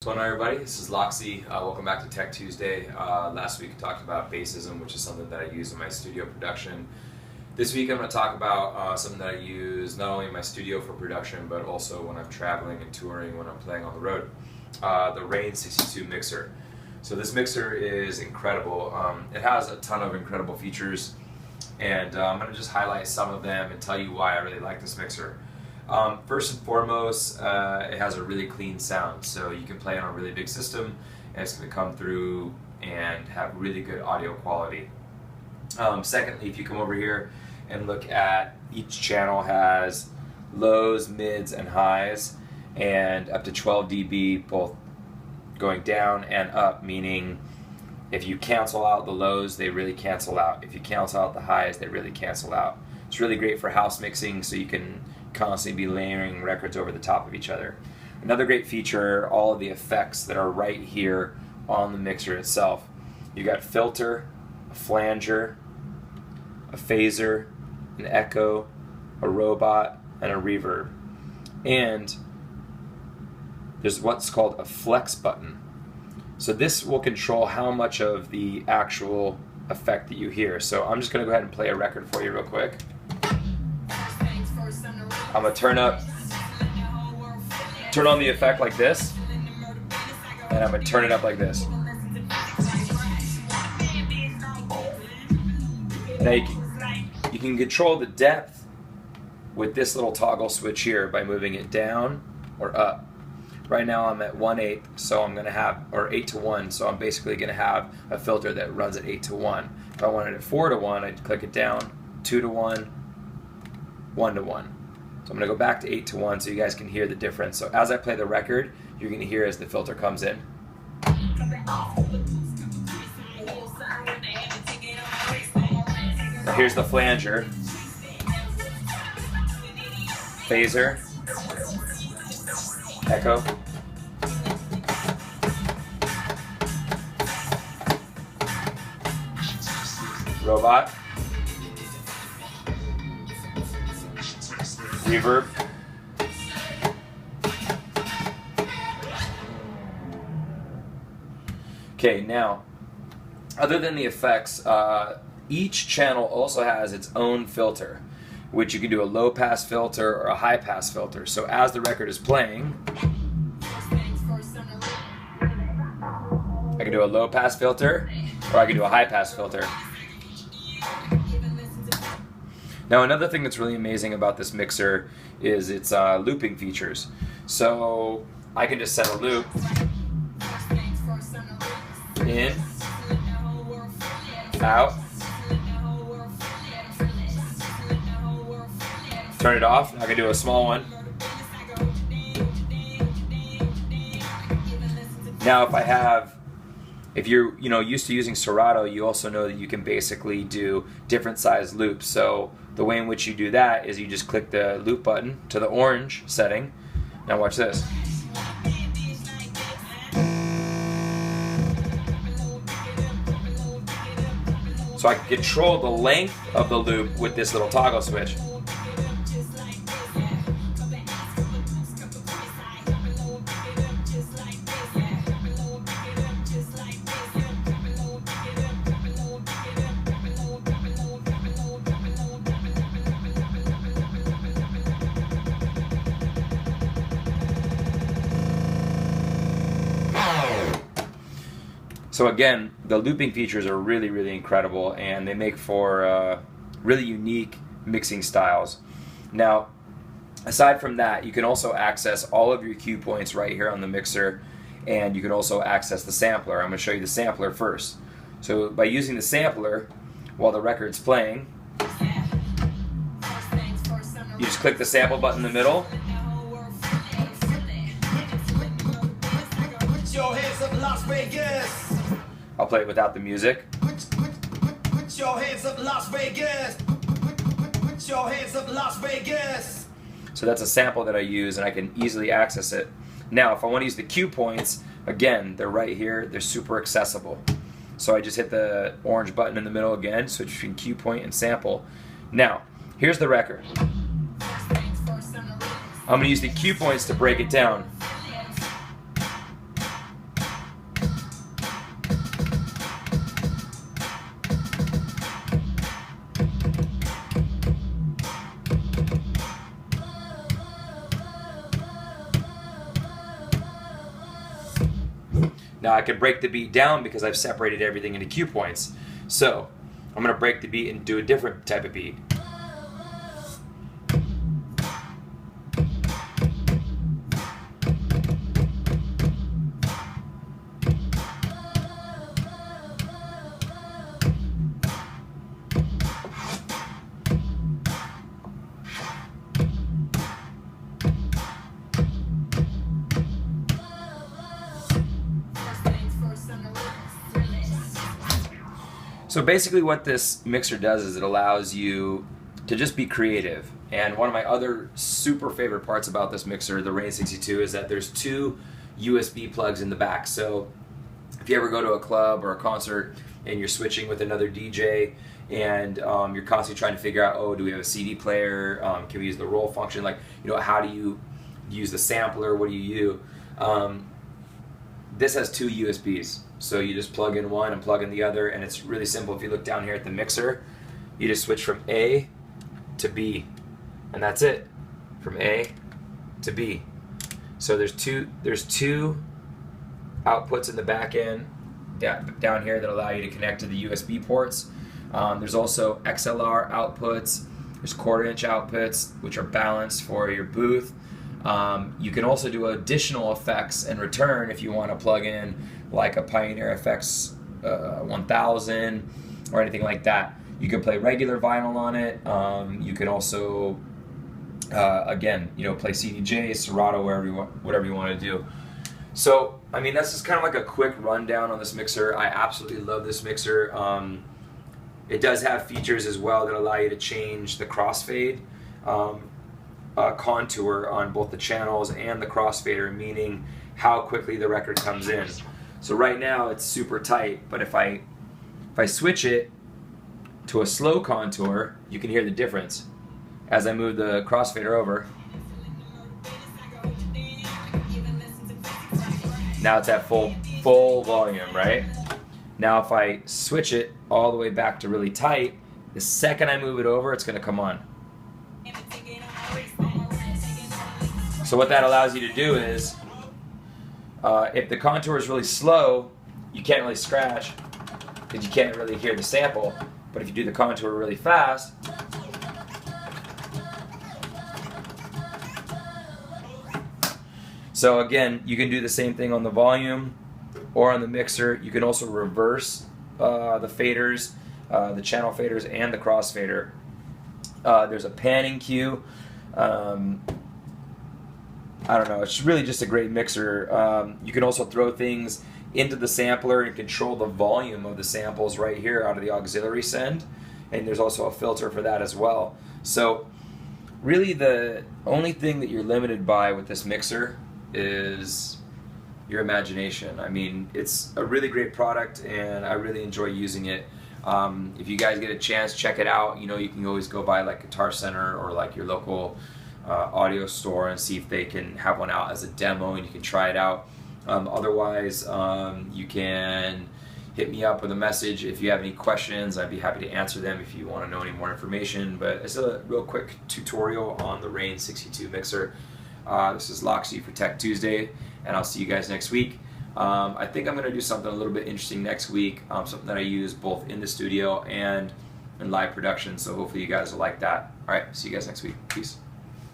What's going on, everybody? This is Loxy. Welcome back to Tech Tuesday. Last week we talked about bassism, which is something that I use in my studio production. This week I'm going to talk about something that I use not only in my studio for production, but also when I'm traveling and touring, when I'm playing on the road. The Rane 62 mixer. So this mixer is incredible. It has a ton of incredible features, and I'm going to just highlight some of them and tell you why I really like this mixer. First and foremost, it has a really clean sound, so you can play it on a really big system and it's going to come through and have really good audio quality. Secondly, if you come over here and look at each channel has lows, mids, and highs, and up to 12 dB both going down and up, meaning if you cancel out the lows, they really cancel out. If you cancel out the highs, they really cancel out. It's really great for house mixing, so you can constantly be layering records over the top of each other. Another great feature, all of the effects that are right here on the mixer itself. You got filter, a flanger, a phaser, an echo, a robot, and a reverb. And there's what's called a flex button. So this will control how much of the actual effect that you hear. So I'm just going to go ahead and play a record for you real quick. I'm going to turn on the effect like this, and I'm going to turn it up like this. Now you can control the depth with this little toggle switch here by moving it down or up. Right now I'm at 1/8, so I'm going to have, or 8 to 1, so I'm basically going to have a filter that runs at 8 to 1. If I wanted it 4 to 1, I'd click it down, 2 to 1, 1 to 1. So I'm going to go back to 8 to 1 so you guys can hear the difference. So as I play the record, you're going to hear as the filter comes in. Here's the flanger, phaser, echo, robot, reverb, okay. Now, other than the effects, each channel also has its own filter, which you can do a low pass filter or a high pass filter. So as the record is playing, I can do a low pass filter or I can do a high pass filter. Now, another thing that's really amazing about this mixer is its looping features. So I can just set a loop in, out, turn it off. I can do a small one. Now, if you're used to using Serato, you also know that you can basically do different size loops. So the way in which you do that is you just click the loop button to the orange setting. Now watch this. So I can control the length of the loop with this little toggle switch. So again, the looping features are really, really incredible, and they make for really unique mixing styles. Now, aside from that, you can also access all of your cue points right here on the mixer, and you can also access the sampler. I'm going to show you the sampler first. So by using the sampler while the record's playing, you just click the sample button in the middle. Put your hands up, Las Vegas. I'll play it without the music. Put your hands up, Las Vegas. Put your hands up, Las Vegas. So that's a sample that I use, and I can easily access it. Now, if I want to use the cue points, again, they're right here. They're super accessible. So I just hit the orange button in the middle again, switch between cue point and sample. Now, here's the record. I'm going to use the cue points to break it down. Now I can break the beat down because I've separated everything into cue points. So I'm going to break the beat and do a different type of beat. So basically what this mixer does is it allows you to just be creative. And one of my other super favorite parts about this mixer, the Rane 62, is that there's 2 USB plugs in the back. So if you ever go to a club or a concert and you're switching with another DJ and you're constantly trying to figure out, oh, do we have a CD player? Can we use the roll function? Like, you know, how do you use the sampler? What do you use? This has 2 USBs. So you just plug in one and plug in the other, and it's really simple. If you look down here at the mixer, you just switch from A to B, and that's it, from A to B. So there's two outputs in the back end down here that allow you to connect to the USB ports. There's also XLR outputs. There's 1/4-inch outputs, which are balanced for your booth. You can also do additional effects in return if you want to plug in like a Pioneer FX 1000 or anything like that. You can play regular vinyl on it. You can also, again, you know, play CDJ, Serato, whatever you want to do. So, I mean, that's just kind of like a quick rundown on this mixer. I absolutely love this mixer. It does have features as well that allow you to change the crossfade contour on both the channels and the crossfader, meaning how quickly the record comes in. So right now it's super tight, but if I switch it to a slow contour, you can hear the difference as I move the crossfader over. Now it's at full volume, right? Now if I switch it all the way back to really tight, the second I move it over, it's going to come on. So what that allows you to do is, if the contour is really slow, you can't really scratch because you can't really hear the sample. But if you do the contour really fast, so again, you can do the same thing on the volume or on the mixer. You can also reverse the faders, the channel faders and the crossfader. There's a panning cue. I don't know, it's really just a great mixer. You can also throw things into the sampler and control the volume of the samples right here out of the auxiliary send, and there's also a filter for that as well. So really the only thing that you're limited by with this mixer is your imagination. I mean, it's a really great product and I really enjoy using it. If you guys get a chance, check it out. You know, you can always go by like Guitar Center or like your local audio store and see if they can have one out as a demo and you can try it out. Otherwise, you can hit me up with a message if you have any questions. I'd be happy to answer them if you want to know any more information. But it's a real quick tutorial on the Rane 62 mixer. This is Loxy for Tech Tuesday, and I'll see you guys next week. I think I'm going to do something a little bit interesting next week, something that I use both in the studio and in live production, so hopefully you guys will like that. Alright, see you guys next week. Peace.